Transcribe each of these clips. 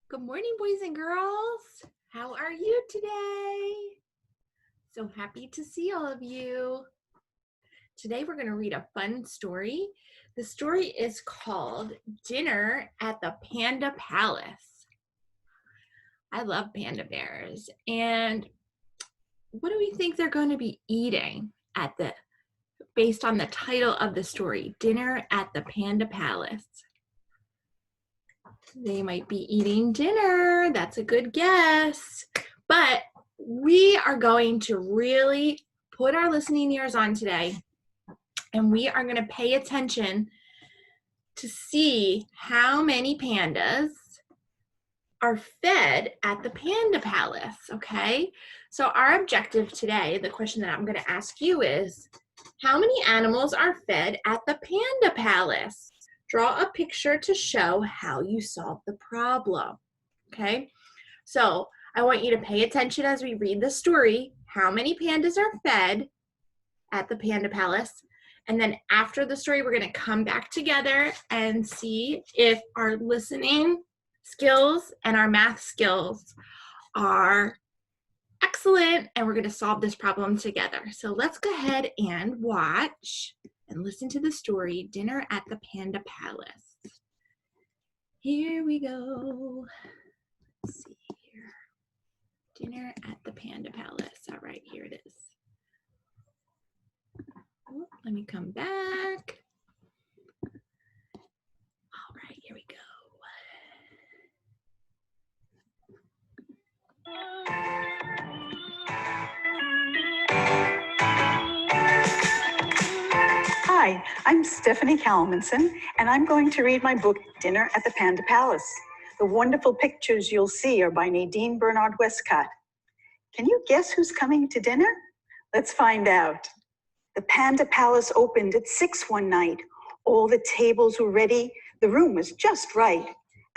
Good morning, boys and girls. How are you today? So happy to see all of you. Today we're going to read a fun story. The story is called Dinner at the Panda Palace. I love panda bears. And what do we think they're going to be eating based on the title of the story, Dinner at the Panda Palace? They might be eating dinner. That's a good guess. But we are going to really put our listening ears on today, and we are going to pay attention to see how many pandas are fed at the Panda Palace, okay? So our objective today, the question that I'm going to ask you is, how many animals are fed at the Panda Palace? Draw a picture to show how you solve the problem, okay? So I want you to pay attention as we read the story, how many pandas are fed at the Panda Palace, and then after the story, we're gonna come back together and see if our listening skills and our math skills are excellent, and we're gonna solve this problem together. So let's go ahead and watch and listen to the story, Dinner at the Panda Palace. Here we go. Let's see here. Dinner at the Panda Palace. All right, here it is. Oh, let me come back. All right, here we go. Hi, I'm Stephanie Kalmanson, and I'm going to read my book, Dinner at the Panda Palace. The wonderful pictures you'll see are by Nadine Bernard Westcott. Can you guess who's coming to dinner? Let's find out. The Panda Palace opened at 6 one night. All the tables were ready. The room was just right.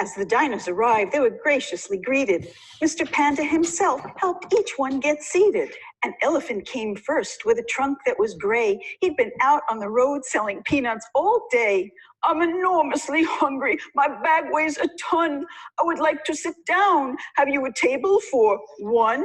As the diners arrived, they were graciously greeted. Mr. Panda himself helped each one get seated. An elephant came first with a trunk that was gray. He'd been out on the road selling peanuts all day. I'm enormously hungry. My bag weighs a ton. I would like to sit down. Have you a table for one?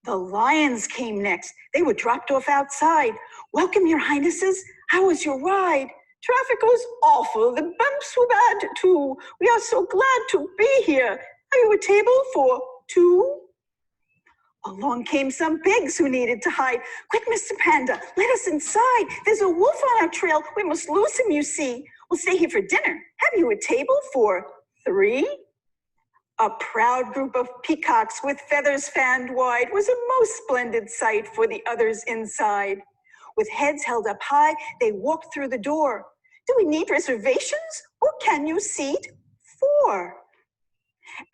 The lions came next. They were dropped off outside. Welcome, your highnesses. How was your ride? Traffic was awful. The bumps were bad too. We are so glad to be here. Have you a table for two? Along came some pigs who needed to hide. Quick, Mr. Panda, let us inside. There's a wolf on our trail. We must lose him, you see. We'll stay here for dinner. Have you a table for three? A proud group of peacocks with feathers fanned wide was a most splendid sight for the others inside. With heads held up high, they walked through the door. Do we need reservations, or can you seat four?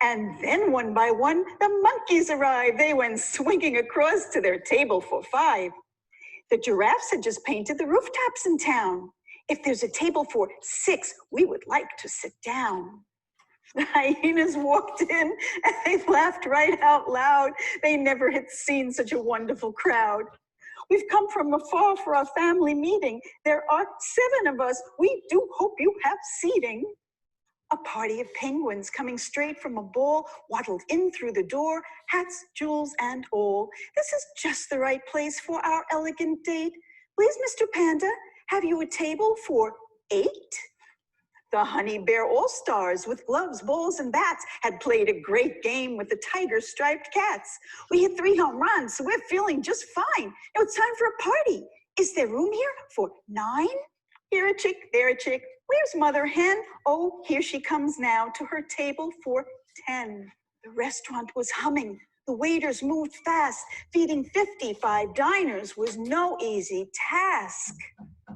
And then one by one, the monkeys arrived. They went swinging across to their table for five. The giraffes had just painted the rooftops in town. If there's a table for six, we would like to sit down. The hyenas walked in and they laughed right out loud. They never had seen such a wonderful crowd. We've come from afar for our family meeting. There are 7 of us. We do hope you have seating. A party of penguins coming straight from a ball waddled in through the door, hats, jewels, and all. This is just the right place for our elegant date. Please, Mr. Panda, have you a table for 8? The honey bear all-stars with gloves, balls, and bats had played a great game with the tiger-striped cats. We hit 3 home runs, so we're feeling just fine. Now it's time for a party. Is there room here for 9? Here a chick, there a chick. Where's Mother Hen? Oh, here she comes now to her table for 10. The restaurant was humming. The waiters moved fast. Feeding 55 diners was no easy task.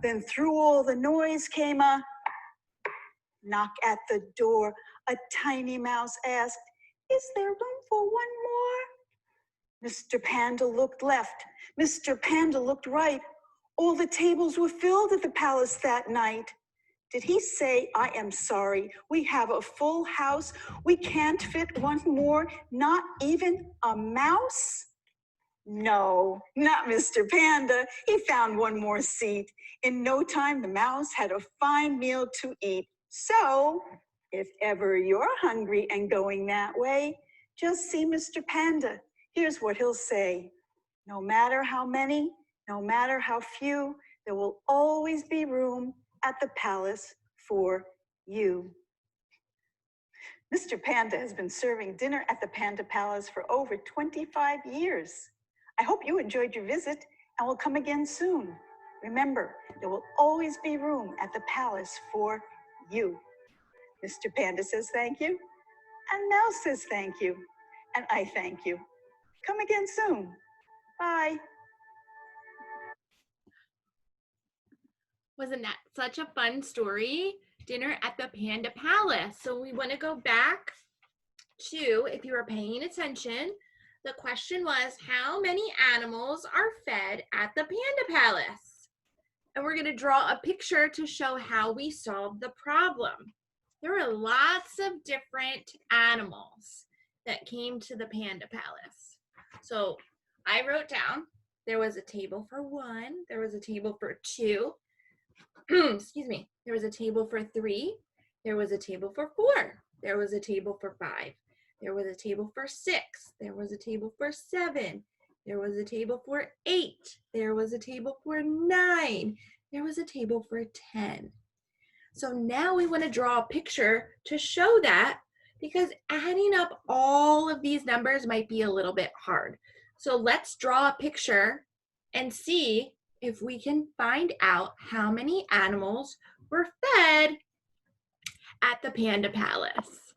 Then through all the noise came a knock at the door. A tiny mouse asked, is there room for one more? Mr. Panda looked left. Mr. Panda looked right. All the tables were filled at the palace that night. Did he say, I am sorry, we have a full house. We can't fit one more, not even a mouse? No, not Mr. Panda. He found one more seat. In no time, the mouse had a fine meal to eat. So If ever you're hungry and going that way, just see Mr. Panda. Here's what he'll say. No matter how many, no matter how few, there will always be room at the palace for you. Mr. Panda has been serving dinner at the Panda Palace for over 25 years. I hope you enjoyed your visit and will come again soon. Remember, there will always be room at the palace for you. Mr. Panda says thank you, and Mouse says thank you, and I thank you. Come again soon. Bye. Wasn't that such a fun story? Dinner at the Panda Palace. So we want to go back to, if you were paying attention, the question was, how many animals are fed at the Panda Palace? And we're going to draw a picture to show how we solved the problem. There were lots of different animals that came to the Panda Palace. So I wrote down, there was a table for 1, there was a table for 2, excuse me, there was a table for 3, there was a table for 4, there was a table for 5, there was a table for 6, there was a table for 7, there was a table for 8, there was a table for 9, there was a table for 10. So now we want to draw a picture to show that, because adding up all of these numbers might be a little bit hard. So let's draw a picture and see if we can find out how many animals were fed at the Panda Palace.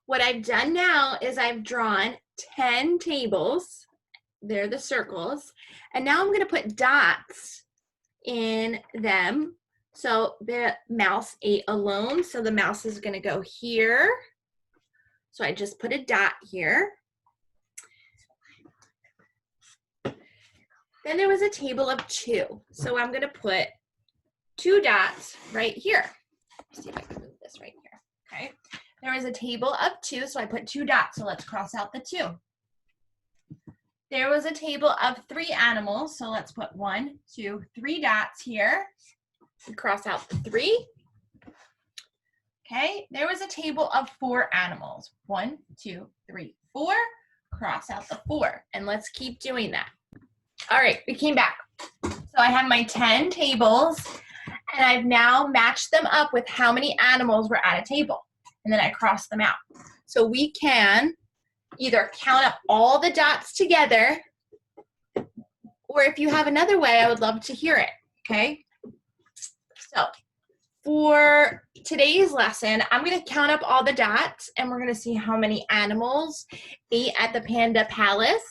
What I've done now is I've drawn 10 tables. They're the circles. And now I'm going to put dots in them. So the mouse ate alone. So the mouse is going to go here. So I just put a dot here. Then there was a table of 2. So I'm going to put 2 dots right here. Let's see if I can move this right here. Okay. There was a table of 2, so I put 2 dots. So let's cross out the 2. There was a table of 3 animals. So let's put 1, 2, 3 dots here. We cross out the 3. Okay. There was a table of 4 animals. 1, 2, 3, 4. Cross out the 4. And let's keep doing that. All right, we came back. So I have my 10 tables, and I've now matched them up with how many animals were at a table. And then I cross them out. So we can either count up all the dots together, or if you have another way, I would love to hear it, okay? So for today's lesson, I'm going to count up all the dots, and we're going to see how many animals ate at the Panda Palace.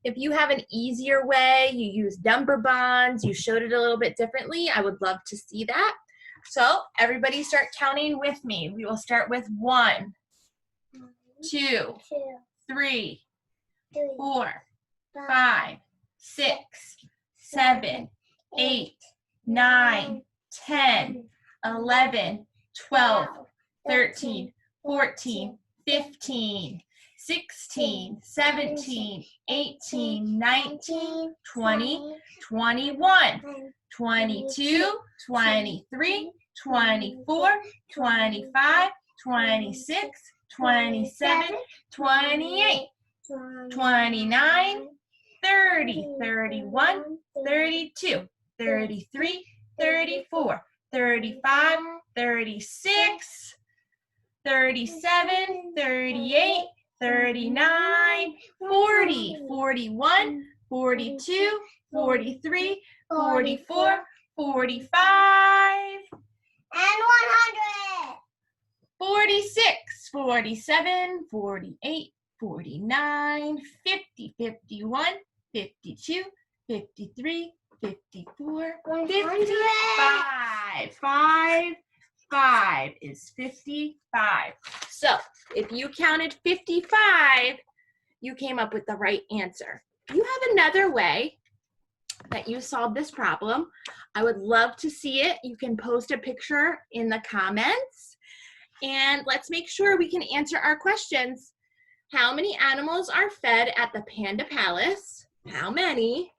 If you have an easier way, you use number bonds, you showed it a little bit differently, I would love to see that. So everybody start counting with me. We will start with 1, 2, 3, 4, 5, 6, 7, 8, 9, 10, 11, 12, 13, 14, 15, 16, 17, 18, 19, 20, 21, 22, 23, 24, 25, 26, 27, 28, 29, 30, 31, 32, 33, 34, 35, 36, 37, 38, 39, 40, 41, 42, 43, 44, 45, and 100. 46, 47, 48, 49, 50, 51, 52, 53, 54, 55. 5 is 55. So if you counted 55, you came up with the right answer. You have another way that you solved this problem. I would love to see it. You can post a picture in the comments, and let's make sure we can answer our questions. How many animals are fed at the Panda Palace? How many?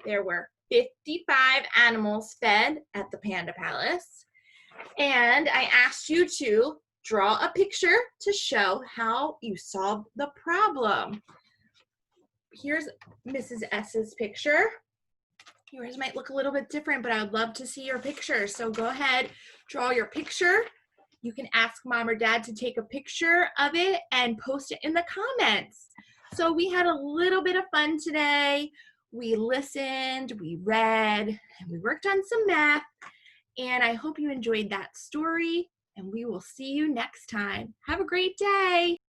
There were 55 animals fed at the Panda Palace. And I asked you to draw a picture to show how you solved the problem. Here's Mrs. S's picture. Yours might look a little bit different, but I would love to see your picture. So go ahead, draw your picture. You can ask mom or dad to take a picture of it and post it in the comments. So we had a little bit of fun today. We listened, we read, and we worked on some math. And I hope you enjoyed that story, and we will see you next time. Have a great day.